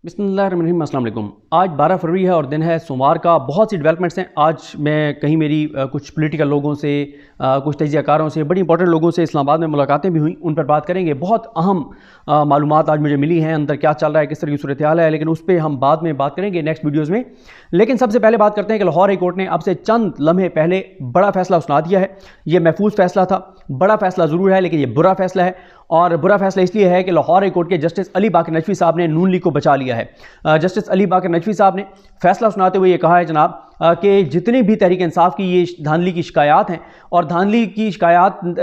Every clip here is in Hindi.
बिस्मिल्लाहिर्रहमानिर्रहीम, अस्सलाम वालेकुम। आज 12 फरवरी है और दिन है सोमवार का। बहुत सी डेवलपमेंट्स हैं। आज मैं कहीं मेरी कुछ पॉलिटिकल लोगों से, कुछ तजियाकारों से, बड़ी इंपॉर्टेंट लोगों से इस्लामाबाद में मुलाकातें भी हुई, उन पर बात करेंगे। बहुत अहम मालूमात आज मुझे मिली हैं, अंदर क्या चल रहा है, किस तरह की सूरत हाल है, लेकिन उस पर हम बाद में बात करेंगे नेक्स्ट वीडियोज़ में। लेकिन सबसे पहले बात करते हैं कि लाहौर हाई कोर्ट ने अब से चंद लम्हे पहले बड़ा फैसला सुना दिया है। ये महफूज फैसला था, बड़ा फैसला ज़रूर है, लेकिन ये बुरा फैसला है। और बुरा फैसला इसलिए है कि लाहौर हाई कोर्ट के जस्टिस अली बाकर नजवी साहब ने नून लीग को बचा लिया है। जस्टिस अली बाकर नजवी साहब ने फैसला सुनाते हुए ये कहा है जनाब कि जितनी भी तहरीक इंसाफ की ये धांधली की शिकायत हैं, और धांधली की शिकायत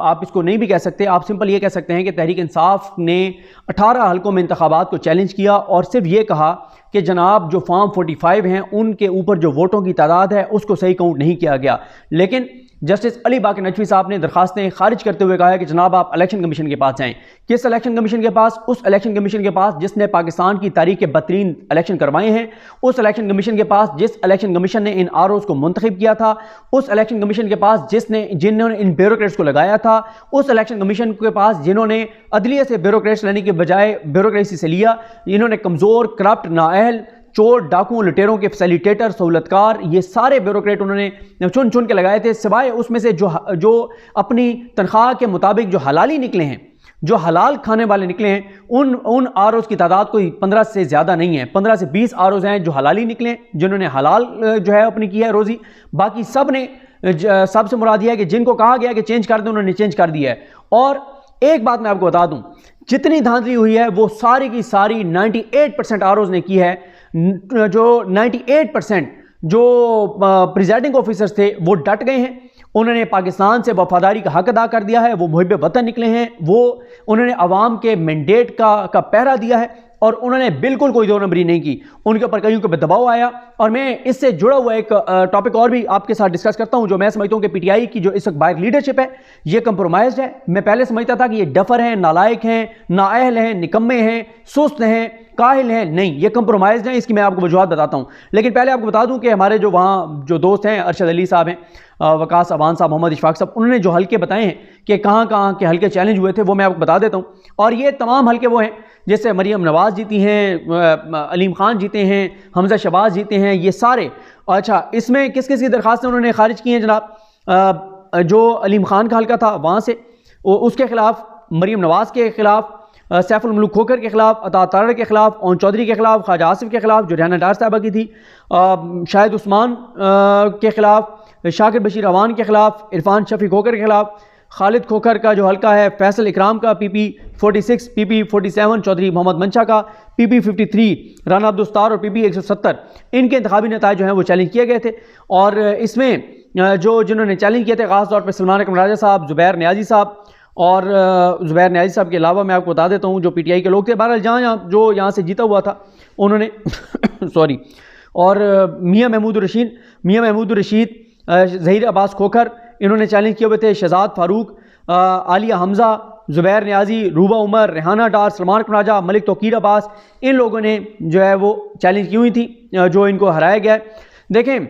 आप इसको नहीं भी कह सकते, आप सिंपल ये कह सकते हैं कि तहरीक इंसाफ ने 18 हलकों में इंतखाबात को चैलेंज किया और सिर्फ ये कहा कि जनाब जो फॉर्म 45 हैं उनके ऊपर जो वोटों की तादाद है उसको सही काउंट नहीं किया गया। लेकिन जस्टिस अली बाकर नजवी साहब ने दरखास्तें खारिज करते हुए कहा है कि जनाब आप इलेक्शन कमीशन के पास जाएं। किस इलेक्शन कमीशन के पास? उस इलेक्शन कमीशन के पास जिसने पाकिस्तान की तारीख के बदतरीन इलेक्शन करवाए हैं, उस इलेक्शन कमीशन के पास जिस इलेक्शन कमीशन ने इन आरओज़ को मुंतखब किया था, उस इलेक्शन कमीशन के पास जिन्होंने इन ब्यूरोक्रेट्स को लगाया था, उस इलेक्शन कमीशन के पास जिन्होंने अदलिया से ब्यूरोक्रेट्स लेने के बजाय ब्यूरोक्रेसी से लिया। इन्होंने कमज़ोर, करप्ट, नाअहल, चोर, डाकुओं, लुटेरों के फैसिलिटेटर, सहूलतकार, ये सारे ब्यूरोक्रेट उन्होंने चुन चुन के लगाए थे। सिवाय उसमें से जो अपनी तनख्वाह के मुताबिक जो हलाली निकले हैं, जो हलाल खाने वाले निकले हैं, उन आरओज़ की तादाद कोई 15 से ज़्यादा नहीं है। 15 से 20 आरओज़ हैं जो हलाली निकले, जिन्होंने हलाल जो है अपनी की है रोज़ी। बाकी सब ने सबसे मुराद यह है कि जिनको कहा गया कि चेंज कर दें, उन्होंने चेंज कर दिया है। और एक बात मैं आपको बता दूं, जितनी धांधली हुई है वो सारी की सारी 98% आरओज़ ने की है। जो 98% जो प्रिजाइडिंग ऑफिसर्स थे वो डट गए हैं, उन्होंने पाकिस्तान से वफादारी का हक अदा कर दिया है, वो मुहिब वतन निकले हैं, वो उन्होंने अवाम के मैंडेट का पहरा दिया है और उन्होंने बिल्कुल कोई दो नंबरी नहीं की। उनके ऊपर कहीं के दबाव आया। और मैं इससे जुड़ा हुआ एक टॉपिक और भी आपके साथ डिस्कस करता हूं, जो मैं समझता हूं कि पीटीआई की जो इस वक्त बाहर लीडरशिप है ये कंप्रोमाइज्ड है। मैं पहले समझता था कि ये डफर हैं, नालायक हैं, नाअहल हैं, निकम्मे हैं, सुस्त हैं, काहिल हैं। नहीं, ये कंप्रोमाइज्ड हैं। इसकी मैं आपको वजूहत बताता हूं। लेकिन पहले आपको बता दूं कि हमारे जो वहाँ जो दोस्त हैं, अरशद अली साहब हैं, वकास अवान साहब, मोहम्मद इशफाक साहब, उन्होंने जो हल्के बताए हैं कि कहाँ कहाँ के हल्के चैलेंज हुए थे, वो मैं आपको बता देता हूँ। और ये तमाम हल्के वो हैं जैसे मरियम नवाज़ जीती हैं, अलीम खान जीते हैं, हमजा शहबाज जीते हैं, ये सारे। अच्छा, इसमें किस किस की दरखास्तें उन्होंने खारिज की हैं जनाब? जो अलीम खान का हल्का था वहाँ से, उसके खिलाफ, मरियम नवाज़ के खिलाफ, सैफुल मुल्क खोखर के खिलाफ, अता तारड़ के खिलाफ, ओन चौधरी के खिलाफ, ख्वाजा आसिफ के खिलाफ जो रिहाना डार साहबा की थी, शाहिद उस्मान के खिलाफ, शाकिर बशीर अवान के खिलाफ, इरफान शफी खोखर के खिलाफ, खालिद खोखर का जो हल्का है, फैसल इकराम का PP 46, PP 47, चौधरी मोहम्मद मंशा का PP 53, राना अब्दुस्तार और PP 170, इनके इंतखाबी नताइज जो हैं वो चैलेंज किए गए थे। और इसमें जिन्होंने चैलेंज किए थे ख़ास तौर पर सलमान अकरम राजा साहब, ज़ुबैर न्याजी साहब, और ज़ुबैर न्याजी साहब के अलावा मैं आपको बता देता हूँ जो PTI के लोग थे, बहरहाल जो यहाँ से जीता हुआ था उन्होंने सॉरी, और मियाँ महमूद रशीद, ज़हीर अब्बास खोखर, इन्होंने चैलेंज किए हुए थे। शहजाद फारूक, आलिया हमज़ा, ज़ुबैर न्याजी, रूबा उमर, रेहाना डार, सलमान अकरम राजा, मलिक तौकीर अब्बास, इन लोगों ने जो है वो चैलेंज की हुई थी, जो इनको हराया गया है। देखें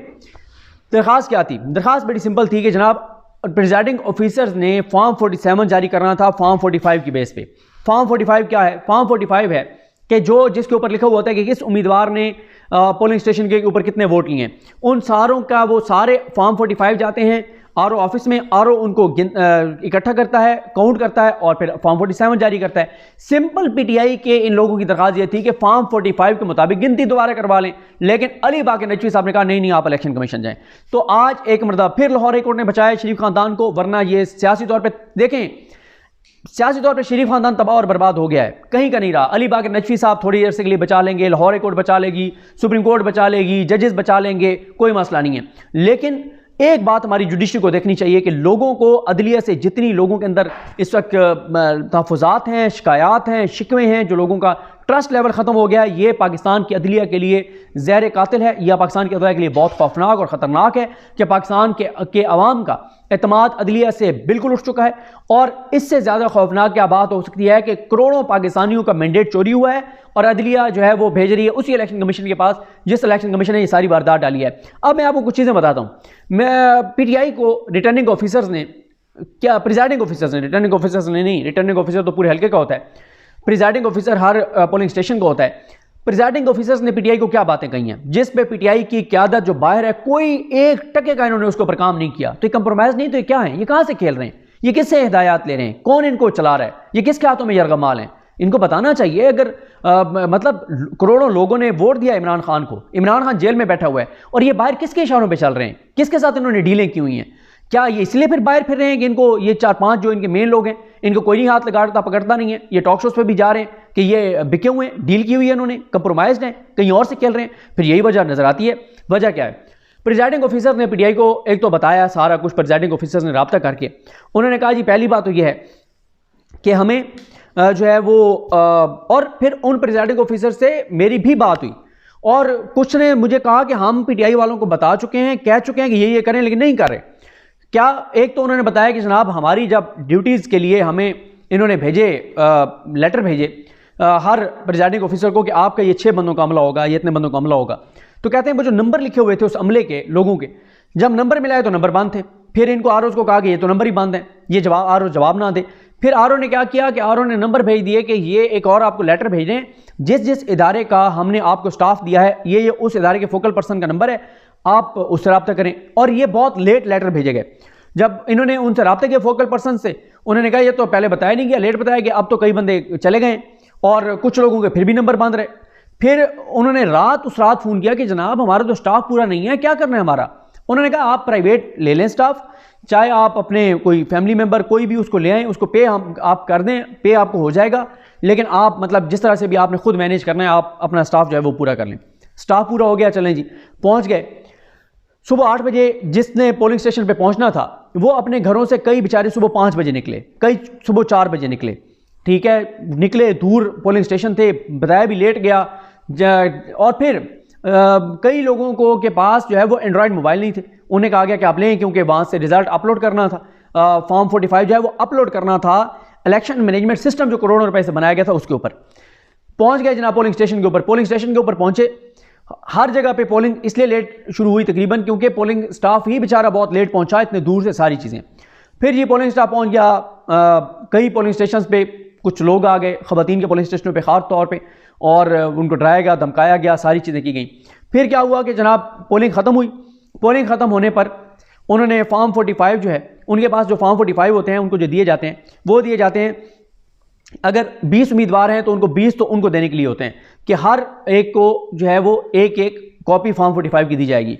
दरख्वास्त क्या थी? दरख्वास्त बड़ी सिंपल थी कि जनाब प्रिजाइडिंग ऑफिसर्स ने फॉर्म 47 जारी करना था फॉर्म 45 की बेस पे। फॉर्म 45 क्या है? फॉर्म 45 है कि जिसके ऊपर लिखा हुआ होता है कि किस उम्मीदवार ने पोलिंग स्टेशन के ऊपर कितने वोट लिए हैं, उन सारों का वो सारे फॉर्म 45 जाते हैं आरओ ऑफिस में। आरओ उनको इकट्ठा करता है, काउंट करता है और फिर फॉर्म 47 जारी करता है। सिंपल PTI के इन लोगों की दरख्वास्त ये थी कि फॉर्म 45 के मुताबिक गिनती दोबारा करवा लें, लेकिन अली बाकर नजवी साहब ने कहा नहीं, आप इलेक्शन कमीशन जाएं। तो आज एक मरतबा फिर लाहौर हाई कोर्ट ने बचाया शरीफ खानदान को, वरना ये सियासी तौर पर देखें, सियासी तौर पर शरीफ खानदान तबाह और बर्बाद हो गया है, कहीं का नहीं रहा। अली बाकर नजवी साहब थोड़ी देर से के लिए बचा लेंगे, लाहौर हाई कोर्ट बचा लेगी, सुप्रीम कोर्ट बचा लेगी, जजेस बचा लेंगे, कोई मसला नहीं है। लेकिन एक बात हमारी जुडिशरी को देखनी चाहिए कि लोगों को अदलिया से जितनी लोगों के अंदर इस वक्त तहफ़्फ़ुज़ात हैं, शिकायत हैं, शिकवे हैं, जो लोगों का ट्रस्ट लेवल ख़त्म हो गया है, ये पाकिस्तान की अदलिया के लिए ज़हर कातिल है। यह पाकिस्तान की अदलिया के लिए बहुत खौफनाक और ख़तरनाक है कि पाकिस्तान के अवाम का एतमाद अदलिया से बिल्कुल उठ चुका है। और इससे ज़्यादा खौफनाक क्या बात हो सकती है कि करोड़ों पाकिस्तानियों का मैंडेट चोरी हुआ है और अदलिया जो है वो भेज रही है उसी इलेक्शन कमीशन के पास जिस इलेक्शन कमीशन ने ये सारी वारदात डाली है। अब मैं आपको कुछ चीज़ें बताता हूँ। मैं PTI को रिटर्निंग ऑफिसर्स ने, क्या प्रिजाइडिंग ऑफिसर्स ने, रिटर्निंग ऑफिसर्स ने नहीं, रिटर्निंग ऑफिसर तो पूरे हल्के का होता है, प्रिजाइडिंग ऑफिसर हर पोलिंग स्टेशन का होता है। प्रिजाइडिंग ऑफिसर्स ने पीटीआई को क्या बातें कही हैं, जिस पे पीटीआई की क़यादत जो बाहर है कोई एक टके का इन्होंने उसके ऊपर काम नहीं किया। तो ये कंप्रोमाइज़ नहीं, तो ये क्या है, ये कहाँ से खेल रहे हैं, ये किससे हिदायत ले रहे हैं, कौन इनको चला रहा है, ये किसके हाथों में यरगमाल हैं। इनको बताना चाहिए। अगर मतलब करोड़ों लोगों ने वोट दिया इमरान खान को, इमरान खान जेल में बैठा हुआ है और ये बाहर किसके इशारों पे चल रहे हैं, किसके साथ इन्होंने डीलें की हुई हैं। क्या ये इसलिए फिर बाहर फिर रहे हैं कि इनको ये 4-5 जो इनके मेन लोग हैं इनको कोई नहीं हाथ लगाता पकड़ता नहीं है, ये टॉक शोज पे भी जा रहे हैं कि ये बिके हुए हैं, डील की हुई है इन्होंने, कंप्रोमाइज्ड हैं, कहीं और से खेल रहे हैं। फिर यही वजह नजर आती है। वजह क्या है, प्रिजाइडिंग ऑफिसर ने पीटीआई को एक तो बताया सारा कुछ, प्रिजाइडिंग ऑफिसर्स ने रब्ता करके उन्होंने कहा जी पहली बात तो यह है कि हमें जो है वो और फिर उन प्रिजाइडिंग ऑफिसर से मेरी भी बात हुई और कुछ ने मुझे कहा कि हम पीटीआई वालों को बता चुके हैं, कह चुके हैं कि ये करें, लेकिन नहीं कर रहे। क्या, एक तो उन्होंने बताया कि जनाब हमारी जब ड्यूटीज़ के लिए हमें इन्होंने भेजे लेटर भेजे हर प्रिजाइडिंग ऑफिसर को कि आपका ये 6 बंदों का अमला होगा, ये इतने बंदों का अमला होगा। तो कहते हैं वो जो नंबर लिखे हुए थे उस अमले के लोगों के, जब नंबर मिलाए तो नंबर बंद थे। फिर इनको आरओ को कहा कि ये तो नंबर ही बंद है, ये जवाब आरओ जवाब ना दे। फिर आरओ ने क्या किया कि आरओ ने नंबर भेज दिए कि ये एक और आपको लेटर भेज रहे हैं, जिस जिस इदारे का हमने आपको स्टाफ दिया है ये उस इदारे के फोकल पर्सन का नंबर है, आप उससे रब्ता करें। और ये बहुत लेट लेटर भेजे गए। जब इन्होंने उनसे रब्ता किया फोकल पर्सन से, उन्होंने कहा ये तो पहले बताया नहीं गया, लेट बताया गया, अब तो कई बंदे चले गए और कुछ लोगों के फिर भी नंबर बंद रहे। फिर उन्होंने उस रात फ़ोन किया कि जनाब हमारा तो स्टाफ पूरा नहीं है, क्या करना है हमारा। उन्होंने कहा आप प्राइवेट ले लें स्टाफ, चाहे आप अपने कोई फैमिली मेंबर कोई भी उसको ले आएँ, उसको पे हम आप कर दें, पे आपको हो जाएगा, लेकिन आप मतलब जिस तरह से भी आपने खुद मैनेज करना है आप अपना स्टाफ जो है वो पूरा कर लें। स्टाफ पूरा हो गया, चलें जी पहुँच गए। सुबह 8 बजे जिसने पोलिंग स्टेशन पे पहुंचना था वो अपने घरों से कई बेचारे सुबह 5 बजे निकले, कई सुबह 4 बजे निकले, ठीक है, निकले, दूर पोलिंग स्टेशन थे, बताया भी लेट गया। और फिर कई लोगों को के पास जो है वो एंड्रॉयड मोबाइल नहीं थे, उन्हें कहा गया कि आप लें, क्योंकि वहाँ से रिजल्ट अपलोड करना था, फॉर्म 45 जो है वो अपलोड करना था इलेक्शन मैनेजमेंट सिस्टम जो करोड़ों रुपए से बनाया गया था उसके ऊपर। पहुँच गए जनाब पोलिंग स्टेशन के ऊपर। पोलिंग स्टेशन के ऊपर पहुँचे, हर जगह पे पोलिंग इसलिए लेट शुरू हुई तकरीबन क्योंकि पोलिंग स्टाफ ही बेचारा बहुत लेट पहुंचा, इतने दूर से सारी चीज़ें। फिर ये पोलिंग स्टाफ पहुंच गया, कई पोलिंग स्टेशन पे कुछ लोग आ गए, ख़वातीन के पोलिंग स्टेशनों पे ख़ास तौर पे, और उनको डराया गया, धमकाया गया, सारी चीज़ें की गई। फिर क्या हुआ कि जनाब पोलिंग ख़त्म हुई। पोलिंग ख़त्म होने पर उन्होंने फॉर्म 45 जो है, उनके पास जो फॉर्म 45 होते हैं उनको जो दिए जाते हैं वो दिए जाते हैं, अगर 20 उम्मीदवार हैं तो उनको 20 तो उनको देने के लिए होते हैं कि हर एक को जो है वो एक एक कॉपी फॉर्म 45 की दी जाएगी।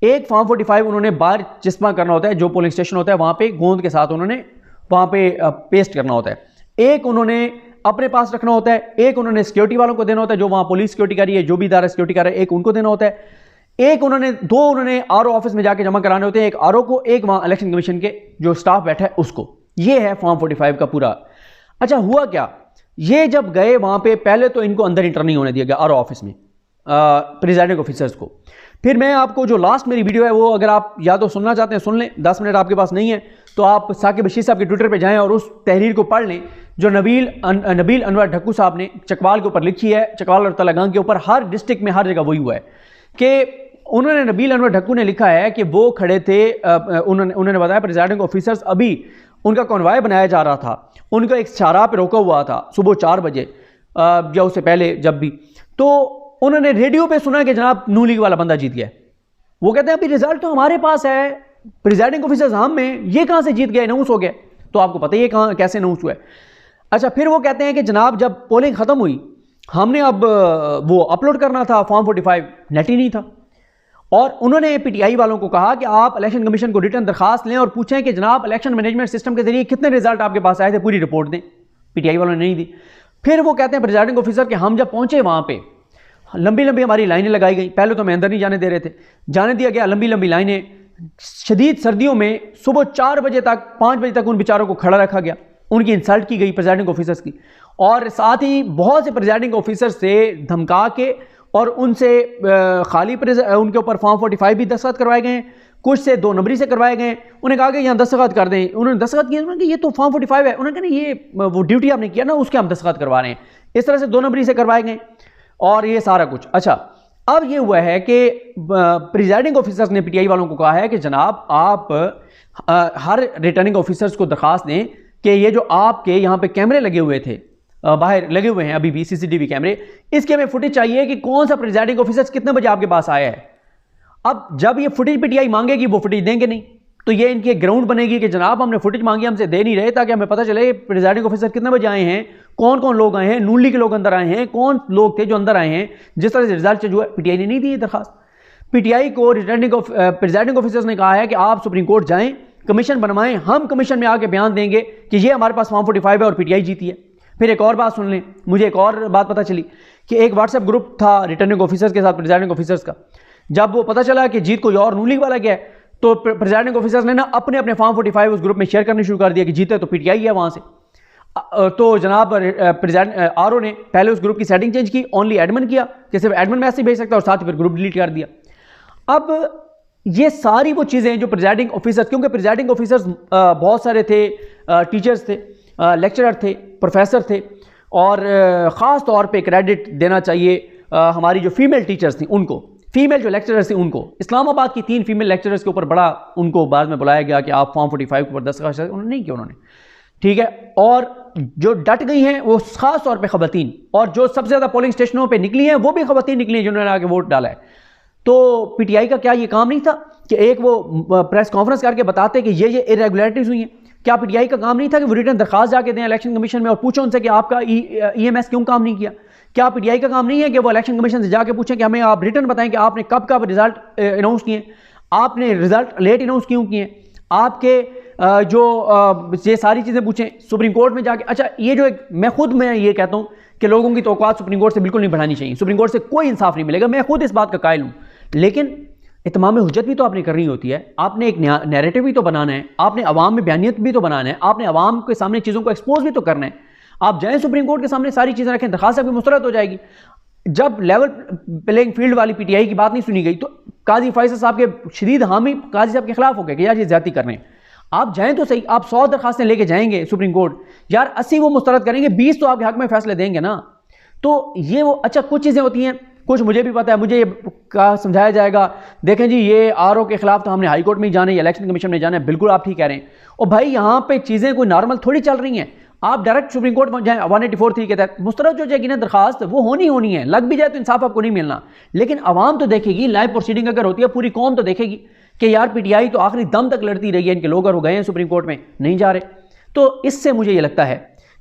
एक फॉर्म 45 उन्होंने बाहर चिस्मा करना होता है, जो पोलिंग स्टेशन होता है वहाँ पे गोंद के साथ उन्होंने वहाँ पे पेस्ट करना होता है। एक उन्होंने अपने पास रखना होता है, एक उन्होंने सिक्योरिटी वालों को देना होता है, जो वहाँ पुलिस सिक्योरिटी कर रही है, जो भी इदारा सिक्योरिटी कर रहा है, एक उनको देना होता है। एक उन्होंने दो उन्होंने आरओ ऑफिस में जाके जमा कराने होते हैं, एक आरओ को, एक वहाँ इलेक्शन कमीशन के जो स्टाफ बैठा है उसको। ये है फॉर्म 45 का पूरा। अच्छा हुआ क्या, ये जब गए वहाँ पे पहले तो इनको अंदर इंटर नहीं होने दिया गया आरओ ऑफिस में, प्रिजाइडिंग ऑफिसर्स को। फिर मैं आपको जो लास्ट मेरी वीडियो है वो अगर आप या तो सुनना चाहते हैं सुन लें, 10 मिनट आपके पास नहीं है तो आप साकिब बशीर साहब के ट्विटर पे जाएं और उस तहरीर को पढ़ लें जो नबील अनवर ढक्कू साहब ने चकवाल के ऊपर लिखी है, चकवाल और तलगां के ऊपर। हर डिस्ट्रिक्ट में हर जगह वही हुआ है कि उन्होंने, नबील अनवर ढक्कू ने लिखा है कि वो खड़े थे, उन्होंने बताया प्रिजाइडिंग ऑफिसर्स अभी उनका कॉन्वॉय बनाया जा रहा था, उनका एक शाहराह पे रोका हुआ था सुबह 4 बजे या उससे पहले जब भी, तो उन्होंने रेडियो पे सुना कि जनाब नून लीग वाला बंदा जीत गया। वो कहते हैं अभी रिजल्ट तो हमारे पास है, प्रिजाइडिंग ऑफिसर्स हम में, ये कहाँ से जीत गए, अनाउंस हो गया। तो आपको पता ही है कहाँ कैसे अनाउंस हुआ है। अच्छा फिर वो कहते हैं कि जनाब जब पोलिंग ख़त्म हुई हमने अब वो अपलोड करना था फॉर्म 45, नेट ही नहीं था, और उन्होंने पीटीआई वालों को कहा कि आप इलेक्शन कमीशन को रिटर्न दरखास्त लें और पूछें कि जनाब इलेक्शन मैनेजमेंट सिस्टम के जरिए कितने रिजल्ट आपके पास आए थे, पूरी रिपोर्ट दें। पीटीआई वालों ने नहीं दी। फिर वो कहते हैं प्रिजाइडिंग ऑफिसर कि हम जब पहुंचे वहाँ पे लंबी लंबी हमारी लाइनें लगाई गई, पहले तो मैं अंदर नहीं जाने दे रहे थे, जाने दिया गया, लंबी लंबी लाइनें, शदीद सर्दियों में सुबह 4 बजे तक 5 बजे तक उन बेचारों को खड़ा रखा गया, उनकी इंसल्ट की गई प्रिजाइडिंग ऑफिसर्स की, और साथ ही बहुत से प्रिजाइडिंग ऑफिसर से धमका के और उनसे खाली उनके ऊपर फॉर्म 45 भी दस्तखत करवाए गए, कुछ से 2 नंबरी से करवाए गए। उन्हें कहा कि यहाँ दस्तखत कर दें, उन्होंने दस्तखत किए, उन्होंने कहा ये तो फॉर्म 45 है, उन्होंने कहा ये वो ड्यूटी आपने किया ना उसके हम दस्तखत करवा रहे हैं। इस तरह से 2 नंबरी से करवाए गए और ये सारा कुछ। अच्छा अब ये हुआ है कि प्रिजाइडिंग ऑफिसर्स ने पीटीआई वालों को कहा है कि जनाब आप हर रिटर्निंग ऑफिसर्स को दरखास्त दें कि ये जो आपके यहाँ पे कैमरे लगे हुए थे बाहर लगे हुए हैं अभी भी सीसीटीवी कैमरे। इसके हमें फुटेज चाहिए कि कौन सा प्रिजाइडिंग ऑफिसर कितने बजे आपके पास आया है। अब जब ये फुटेज पीटीआई मांगेगी वो फुटेज देंगे नहीं, तो ये इनकी ग्राउंड बनेगी कि जनाब हमने फुटेज मांगी हमसे दे नहीं रहे, ताकि हमें पता चले प्रिजाइडिंग ऑफिसर कितने बजे आए हैं, कौन कौन लोग आए हैं, नून लीग के लोग अंदर आए हैं, कौन लोग थे जो अंदर आए हैं। जिस तरह से रिजल्ट जो है पीटीआई ने नहीं दी दरखास्त। पीटीआई को रिटर्निंग प्रिजाइडिंग ऑफिसर्स ने कहा है कि आप सुप्रीम कोर्ट जाएं, कमीशन बनवाएं, हम कमीशन में आके बयान देंगे कि ये हमारे पास फॉर्म 45 है और पीटीआई जीती है। फिर एक और बात सुन लें, मुझे एक और बात पता चली कि एक व्हाट्सएप ग्रुप था रिटर्निंग ऑफिसर्स के साथ प्रिजाइडिंग ऑफिसर्स का। जब वो पता चला कि जीत कोई और नून लीग वाला गया है, तो प्रिजाइडिंग ऑफिसर्स ने ना अपने अपने फॉर्म 45 उस ग्रुप में शेयर करने शुरू कर दिया कि जीते तो पीटीआई है वहां से। तो जनाब आरओ ने पहले उस ग्रुप की सेटिंग चेंज की, ओनली एडमिन किया कि सिर्फ एडमिन मैसेज भेज सकता है और साथ ही फिर ग्रुप डिलीट कर दिया। अब ये सारी वो चीज़ें जो प्रिजाइडिंग ऑफिसर्स, क्योंकि प्रिजाइडिंग ऑफिसर्स बहुत सारे थे, टीचर्स थे, लेक्चरर थे, प्रोफेसर थे, और ख़ास तौर पे क्रेडिट देना चाहिए हमारी जो फीमेल टीचर्स थी उनको, फीमेल जो लेक्चरर्स थी उनको। इस्लामाबाद की 3 फीमेल लेक्चरर्स के ऊपर बड़ा उनको बाद में बुलाया गया कि आप फॉर्म 45 के ऊपर दस्तखत, उन्होंने नहीं किया उन्होंने, ठीक है। और जो डट गई हैं वो खास तौर पे ख़वातीन, और जो सबसे ज़्यादा पोलिंग स्टेशनों पे निकली हैं वो भी ख़वातीन निकली हैं जिन्होंने आके वोट डाला है। तो पीटीआई का क्या ये काम नहीं था कि एक वो प्रेस कॉन्फ्रेंस करके बताते कि ये इरेगुलरिटीज़ हुई हैं? क्या पीटीआई का काम नहीं था कि वो रिटर्न दरखास्त जाके दें इलेक्शन कमीशन में और पूछो उनसे कि आपका ईएमएस क्यों काम नहीं किया? क्या पीटीआई का काम नहीं है कि वो इलेक्शन कमीशन से जाके पूछें कि हमें आप रिटर्न बताएं कि आपने कब कब रिजल्ट अनाउंस किए, आपने रिजल्ट लेट अनाउंस क्यों किए, आपके ये सारी चीज़ें पूछें सुप्रीम कोर्ट में जाके। अच्छा, ये जो मैं ये कहता हूँ कि लोगों की तवक्कुआत सुप्रीम कोर्ट से बिल्कुल नहीं बढ़ानी चाहिए, सुप्रीम कोर्ट से कोई इंसाफ नहीं मिलेगा, मैं खुद इस बात का कायल हूँ। लेकिन इत्माम हुज्जत भी तो आपने करनी होती है, आपने एक नैरेटिव भी तो बनाना है, आपने अवाम में बयानियत भी तो बनाना है, आपने अवाम के सामने चीज़ों को एक्सपोज भी तो करना है। आप जाएँ सुप्रीम कोर्ट के सामने सारी चीज़ें रखें, दरखास्त भी मुस्तरद हो जाएगी। जब लेवल प्लेइंग फील्ड वाली पीटीआई की बात नहीं सुनी गई तो काजी फैसल साहब के शदीद हामी काजी साहब के खिलाफ हो गए कि यार ये ज्यादती कर रहे हैं। आप जाएं तो सही, आप 100 दरखास्तें लेके जाएंगे सुप्रीम कोर्ट, यार 80 वो मुस्तरद करेंगे, 20 तो आपके हक में फैसले देंगे ना। तो ये वो अच्छा कुछ चीज़ें होती हैं, कुछ मुझे भी पता है, मुझे ये समझाया जाएगा देखें जी ये आरओ के खिलाफ तो हमने हाई कोर्ट में ही जाना है, इलेक्शन कमीशन में जाना है। बिल्कुल आप ठीक कह रहे हैं। और भाई यहाँ पे चीज़ें कोई नॉर्मल थोड़ी चल रही हैं। आप डायरेक्ट सुप्रीम कोर्ट पहुंच जाएं 184(3) के तहत मुस्तरद जो जाएगी ना दरखास्त, वो होनी है, लग भी जाए तो इंसाफ आपको नहीं मिलना। लेकिन आवाम तो देखेगी, लाइव प्रोसीडिंग अगर होती है पूरी कौम तो देखेगी कि यार पीटीआई तो आखिरी दम तक लड़ती रही है, इनके लोग अगर गए हैं सुप्रीम कोर्ट में नहीं जा रहे। तो इससे मुझे ये लगता है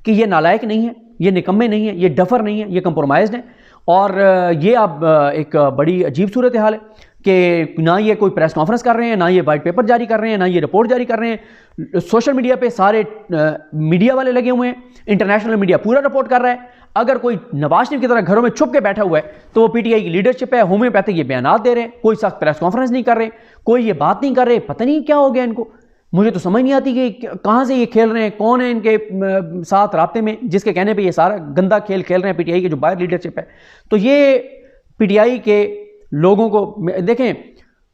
कि ये नालायक नहीं है, ये निकम्मे नहीं है, ये डफर नहीं है, ये कंप्रोमाइज्ड है। और ये अब एक बड़ी अजीब सूरत हाल है कि ना ये कोई प्रेस कॉन्फ्रेंस कर रहे हैं, ना ये वाइट पेपर जारी कर रहे हैं, ना ये रिपोर्ट जारी कर रहे हैं। सोशल मीडिया पे सारे मीडिया वाले लगे हुए हैं, इंटरनेशनल मीडिया पूरा रिपोर्ट कर रहा है। अगर कोई नवाज शरीफ की तरह घरों में छुप के बैठा हुआ है तो वो पीटीआई की लीडरशिप है, होम्योपैथिक ये बयान दे रहे हैं, कोई सख्त प्रेस कॉन्फ्रेंस नहीं कर रहे, कोई ये बात नहीं कर रहे। पता नहीं क्या हो गया इनको, मुझे तो समझ नहीं आती कि कहाँ से ये खेल रहे हैं, कौन है इनके साथ राब्ते में जिसके कहने पे ये सारा गंदा खेल खेल रहे हैं पीटीआई के जो बाहर लीडरशिप है। तो ये पीटीआई के लोगों को देखें,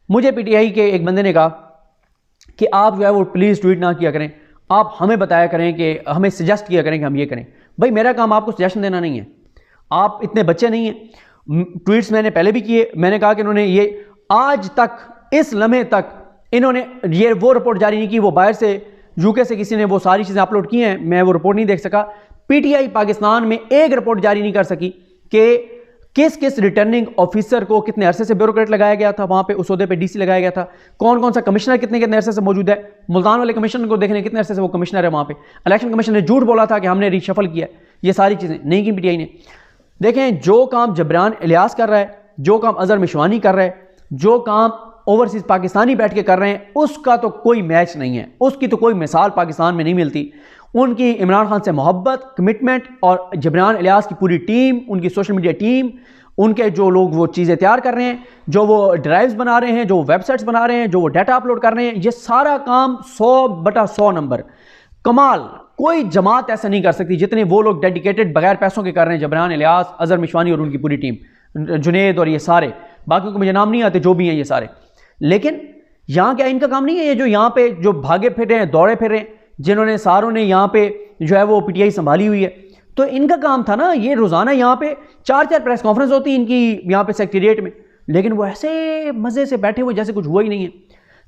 मुझे पीटीआई के एक बंदे ने कहा कि आप जो है वो प्लीज़ ट्वीट ना किया करें, आप हमें बताया करें कि हमें सजेस्ट किया करें कि हम ये करें। भाई मेरा काम आपको सजेशन देना नहीं है, आप इतने बच्चे नहीं हैं। ट्वीट्स मैंने पहले भी किए, मैंने कहा कि इन्होंने ये आज तक इस लम्हे तक इन्होंने ये वो रिपोर्ट जारी नहीं की, वो बाहर से यूके से किसी ने वो सारी चीज़ें अपलोड की हैं, मैं वो रिपोर्ट नहीं देख सका। पीटीआई पाकिस्तान में एक रिपोर्ट जारी नहीं कर सकी कि किस किस रिटर्निंग ऑफिसर को कितने अरसे से ब्यूरोक्रेट लगाया गया था, वहाँ पे उस ओहदे पे डीसी लगाया गया था, कौन कौन सा कमिश्नर कितने कितने अरसे से मौजूद है। मुल्तान वाले कमिश्नर को देखने कितने अरसे से वो कमिश्नर है वहाँ पे। इलेक्शन कमीशन ने झूठ बोला था कि हमने रिशफल किया, ये सारी चीज़ें नहीं की पीटीआई ने। देखें जो काम जबरान इलियास कर रहा है, जो काम अजहर मिशवानी कर रहा है, जो काम ओवरसीज पाकिस्तानी बैठ के कर रहे हैं, उसका तो कोई मैच नहीं है, उसकी तो कोई मिसाल पाकिस्तान में नहीं मिलती। उनकी इमरान खान से मोहब्बत, कमिटमेंट और जबरान इलियास की पूरी टीम, उनकी सोशल मीडिया टीम, उनके जो लोग वो चीज़ें तैयार कर रहे हैं, जो वो ड्राइव्स बना रहे हैं, जो वेबसाइट्स बना रहे हैं, जो वो डाटा अपलोड कर रहे हैं, ये सारा काम 100/100 नंबर कमाल। कोई जमात ऐसा नहीं कर सकती जितने वो लोग डेडिकेटेड बगैर पैसों के कर रहे हैं, जबरान इलियास, अजहर मिशवानी और उनकी पूरी टीम, जुनेद और ये सारे, बाकी को मुझे नाम नहीं आते जो भी हैं ये सारे। लेकिन यहाँ क्या इनका काम नहीं है? ये जो यहाँ पे जो भागे फिर रहे हैं, दौड़े फिर रहे हैं, जिन्होंने सारों ने यहाँ पे जो है वो पीटीआई संभाली हुई है, तो इनका काम था ना ये रोज़ाना यहाँ पे 4-4 प्रेस कॉन्फ्रेंस होती इनकी यहाँ पे सेक्रेटेरिएट में, लेकिन वो ऐसे मज़े से बैठे हुए जैसे कुछ हुआ ही नहीं है।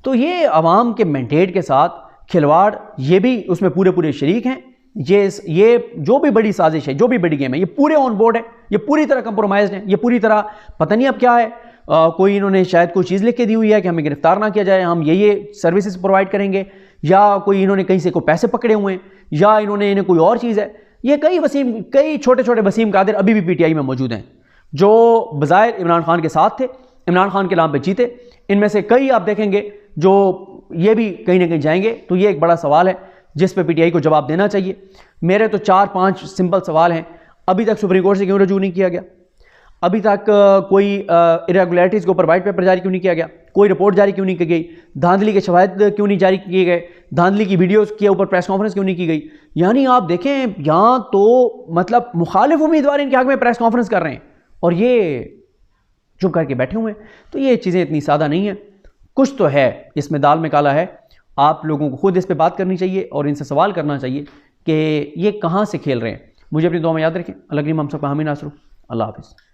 तो ये आवाम के मैंडेट के साथ खिलवाड़, ये भी उसमें पूरे पूरे शरीक हैं। ये जो भी बड़ी साजिश है, जो भी बड़ी गेम है, ये पूरे ऑन बोर्ड है, ये पूरी तरह कंप्रोमाइज है, ये पूरी तरह पता नहीं अब क्या है। कोई इन्होंने शायद कोई चीज़ लिख के दी हुई है कि हमें गिरफ्तार ना किया जाए, हम ये सर्विसेज प्रोवाइड करेंगे, या कोई इन्होंने कहीं से कोई पैसे पकड़े हुए हैं, या इन्हें कोई और चीज़ है। ये कई छोटे छोटे वसीम कादिर अभी भी पीटीआई में मौजूद हैं, जो बज़ाहिर इमरान खान के साथ थे, इमरान खान के नाम पे जीते। इनमें से कई आप देखेंगे जो ये भी कहीं ना कहीं जाएंगे। तो ये एक बड़ा सवाल है जिस पे पीटीआई को जवाब देना चाहिए। मेरे तो 4-5 सिंपल सवाल हैं। अभी तक सुप्रीम कोर्ट से क्यों रजू नहीं किया गया? अभी तक कोई इरेगुलरिटीज़ के ऊपर वाइट पेपर जारी क्यों नहीं किया गया? कोई रिपोर्ट जारी क्यों नहीं की गई? धांधली के शवाहिद क्यों नहीं जारी किए गए? धांधली की वीडियोस के ऊपर प्रेस कॉन्फ्रेंस क्यों नहीं की गई? यानी आप देखें यहाँ तो मतलब मुखालिफ उम्मीदवार इनके हक में प्रेस कॉन्फ्रेंस कर रहे हैं और ये चुप करके बैठे हुए हैं। तो ये चीज़ें इतनी सादा नहीं है, कुछ तो है इसमें, दाल में काला है। आप लोगों को खुद इस पर बात करनी चाहिए और इनसे सवाल करना चाहिए कि ये कहाँ से खेल रहे हैं। मुझे अपनी दुआ में याद रखें। अल्लाह करीम हम सबका हामी नासर हो। अल्लाह हाफिज़।